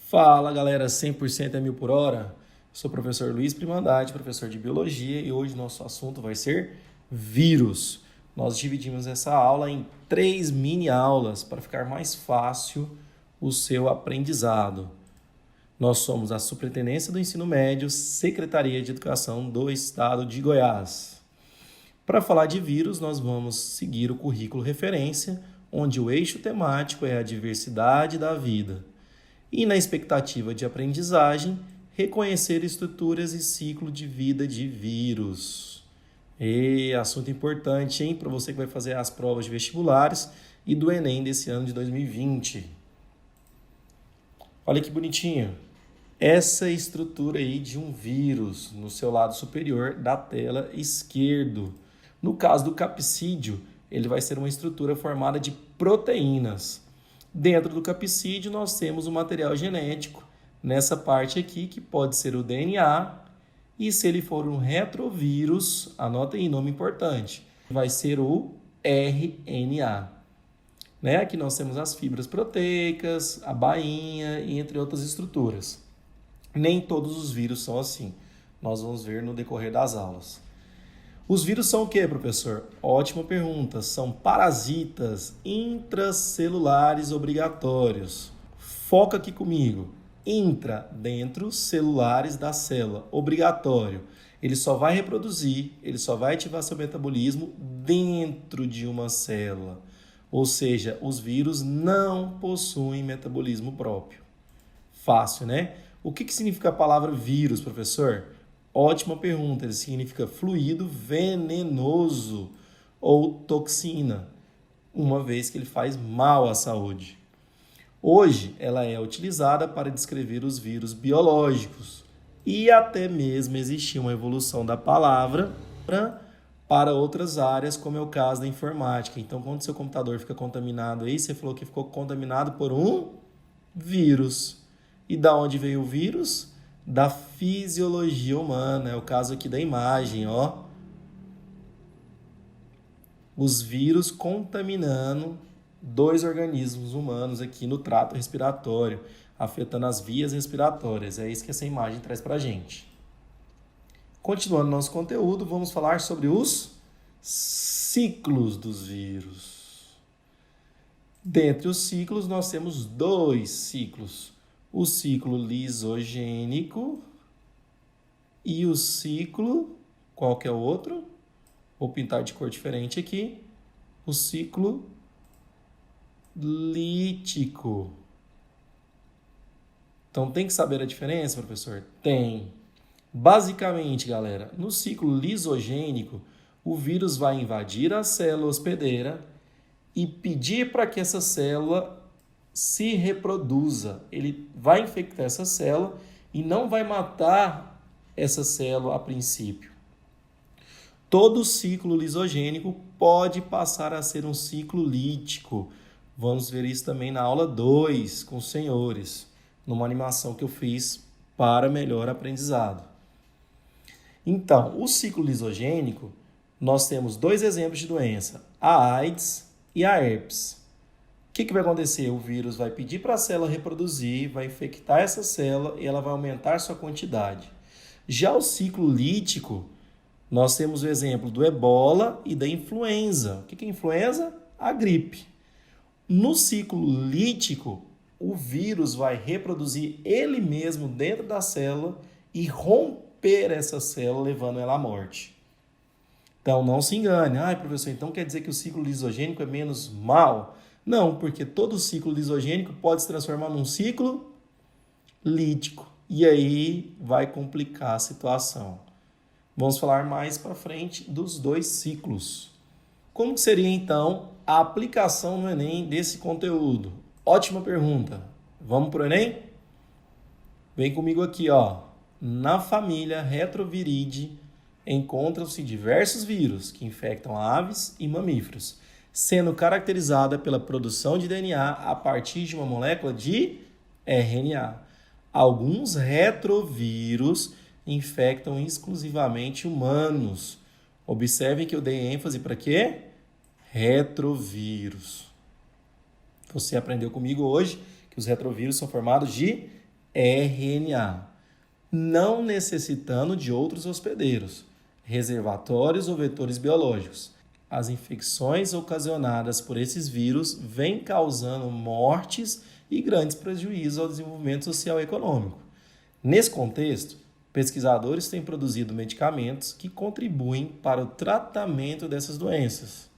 Fala galera, 100% é 1000 por hora. Sou o professor Luiz Primandade, professor de Biologia, e hoje nosso assunto vai ser vírus. Nós dividimos essa aula em 3 mini aulas para ficar mais fácil o seu aprendizado. Nós somos a Superintendência do Ensino Médio, Secretaria de Educação do Estado de Goiás. Para falar de vírus, nós vamos seguir o currículo referência, onde o eixo temático é a diversidade da vida. E na expectativa de aprendizagem, reconhecer estruturas e ciclo de vida de vírus. E assunto importante, hein, para você que vai fazer as provas de vestibulares e do Enem desse ano de 2020. Olha que bonitinho. Essa estrutura aí de um vírus no seu lado superior da tela esquerdo. No caso do capsídeo, ele vai ser uma estrutura formada de proteínas. Dentro do capsídeo, nós temos o material genético, nessa parte aqui, que pode ser o DNA, e se ele for um retrovírus, anota aí, nome importante, vai ser o RNA. Né? Aqui nós temos as fibras proteicas, a bainha, e entre outras estruturas. Nem todos os vírus são assim, nós vamos ver no decorrer das aulas. Os vírus são o que, professor? Ótima pergunta. São parasitas intracelulares obrigatórios. Foca aqui comigo. Intra, dentro, celulares da célula. Obrigatório. Ele só vai reproduzir, ele só vai ativar seu metabolismo dentro de uma célula. Ou seja, os vírus não possuem metabolismo próprio. Fácil, né? O que significa a palavra vírus, professor? Ótima pergunta, ele significa fluido venenoso ou toxina, uma vez que ele faz mal à saúde. Hoje, ela é utilizada para descrever os vírus biológicos e até mesmo existiu uma evolução da palavra para outras áreas, como é o caso da informática. Então, quando seu computador fica contaminado aí, você falou que ficou contaminado por um vírus. E da onde veio o vírus? Da fisiologia humana, é o caso aqui da imagem, ó. Os vírus contaminando 2 organismos humanos aqui no trato respiratório, afetando as vias respiratórias. É isso que essa imagem traz pra gente. Continuando nosso conteúdo, vamos falar sobre os ciclos dos vírus. Dentre os ciclos, nós temos 2 ciclos. O ciclo lisogênico e o ciclo, qual que é o outro? Vou pintar de cor diferente aqui. O ciclo lítico. Então, tem que saber a diferença, professor? Tem. Basicamente, galera, no ciclo lisogênico, o vírus vai invadir a célula hospedeira e pedir para que essa célula se reproduza. Ele vai infectar essa célula e não vai matar essa célula a princípio. Todo ciclo lisogênico pode passar a ser um ciclo lítico. Vamos ver isso também na aula 2 com os senhores, numa animação que eu fiz para melhor aprendizado. Então, o ciclo lisogênico, nós temos 2 exemplos de doença, a AIDS e a herpes. O que vai acontecer? O vírus vai pedir para a célula reproduzir, vai infectar essa célula e ela vai aumentar sua quantidade. Já o ciclo lítico, nós temos o exemplo do ebola e da influenza. O que é influenza? A gripe. No ciclo lítico, o vírus vai reproduzir ele mesmo dentro da célula e romper essa célula, levando ela à morte. Então, não se engane. Professor, então quer dizer que o ciclo lisogênico é menos mal? Não, porque todo ciclo lisogênico pode se transformar num ciclo lítico. E aí vai complicar a situação. Vamos falar mais para frente dos 2 ciclos. Como seria, então, a aplicação no Enem desse conteúdo? Ótima pergunta. Vamos para o Enem? Vem comigo aqui, ó. Na família Retroviridae encontram-se diversos vírus que infectam aves e mamíferos, sendo caracterizada pela produção de DNA a partir de uma molécula de RNA. Alguns retrovírus infectam exclusivamente humanos. Observem que eu dei ênfase para quê? Retrovírus. Você aprendeu comigo hoje que os retrovírus são formados de RNA, não necessitando de outros hospedeiros, reservatórios ou vetores biológicos. As infecções ocasionadas por esses vírus vêm causando mortes e grandes prejuízos ao desenvolvimento social e econômico. Nesse contexto, pesquisadores têm produzido medicamentos que contribuem para o tratamento dessas doenças.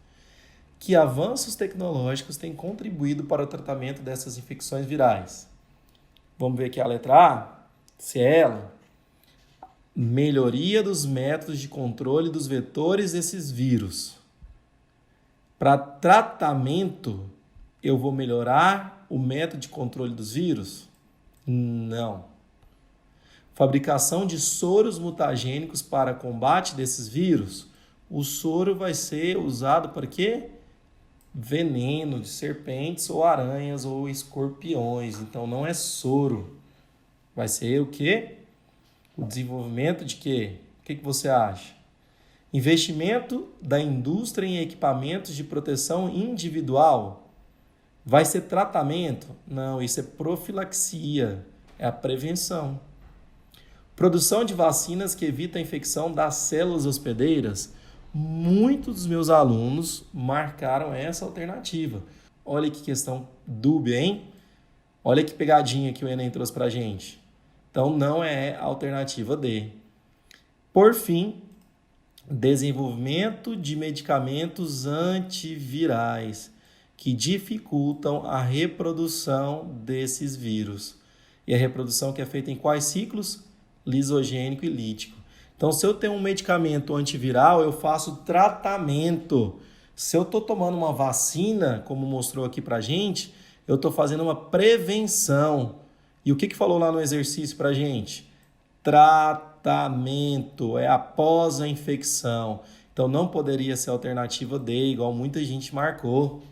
Que avanços tecnológicos têm contribuído para o tratamento dessas infecções virais? Vamos ver aqui a letra A, se é ela. Melhoria dos métodos de controle dos vetores desses vírus. Para tratamento, eu vou melhorar o método de controle dos vírus? Não. Fabricação de soros mutagênicos para combate desses vírus? O soro vai ser usado para quê? Veneno de serpentes ou aranhas ou escorpiões. Então não é soro. Vai ser o quê? O desenvolvimento de quê? O que você acha? Investimento da indústria em equipamentos de proteção individual. Vai ser tratamento? Não, isso é profilaxia, é a prevenção. Produção de vacinas que evita a infecção das células hospedeiras. Muitos dos meus alunos marcaram essa alternativa. Olha que questão dúbia, hein? Olha que pegadinha que o Enem trouxe para a gente. Então, não é a alternativa D. Por fim, desenvolvimento de medicamentos antivirais que dificultam a reprodução desses vírus. E a reprodução que é feita em quais ciclos? Lisogênico e lítico. Então, se eu tenho um medicamento antiviral, eu faço tratamento. Se eu estou tomando uma vacina, como mostrou aqui para a gente, eu estou fazendo uma prevenção. E o que falou lá no exercício para a gente? Tratamento, é após a infecção. Então, não poderia ser a alternativa D, igual muita gente marcou.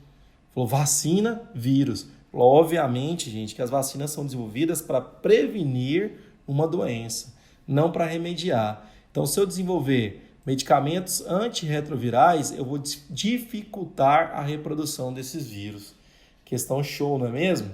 Falou vacina, vírus. Falou, obviamente, gente, que as vacinas são desenvolvidas para prevenir uma doença, não para remediar. Então, se eu desenvolver medicamentos antirretrovirais, eu vou dificultar a reprodução desses vírus. Questão show, não é mesmo?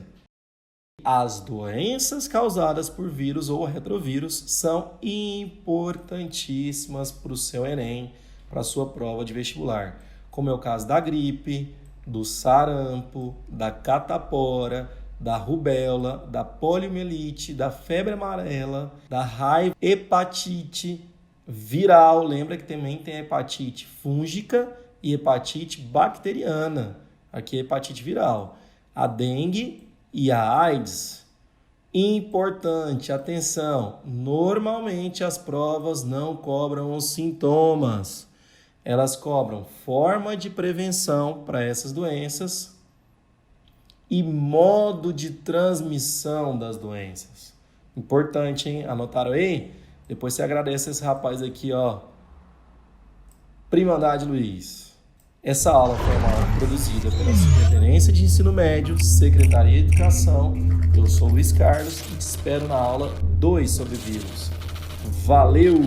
As doenças causadas por vírus ou retrovírus são importantíssimas para o seu Enem, para a sua prova de vestibular, como é o caso da gripe, do sarampo, da catapora, da rubéola, da poliomielite, da febre amarela, da raiva, hepatite viral. Lembra que também tem a hepatite fúngica e hepatite bacteriana. Aqui é hepatite viral. A dengue e a AIDS. Importante, atenção, normalmente as provas não cobram os sintomas. Elas cobram forma de prevenção para essas doenças e modo de transmissão das doenças. Importante, hein? Anotaram aí? Depois você agradece esse rapaz aqui, ó. Primandade Luiz. Essa aula foi uma aula produzida pela Superintendência de Ensino Médio, Secretaria de Educação. Eu sou Luiz Carlos e te espero na aula 2 sobre vírus. Valeu!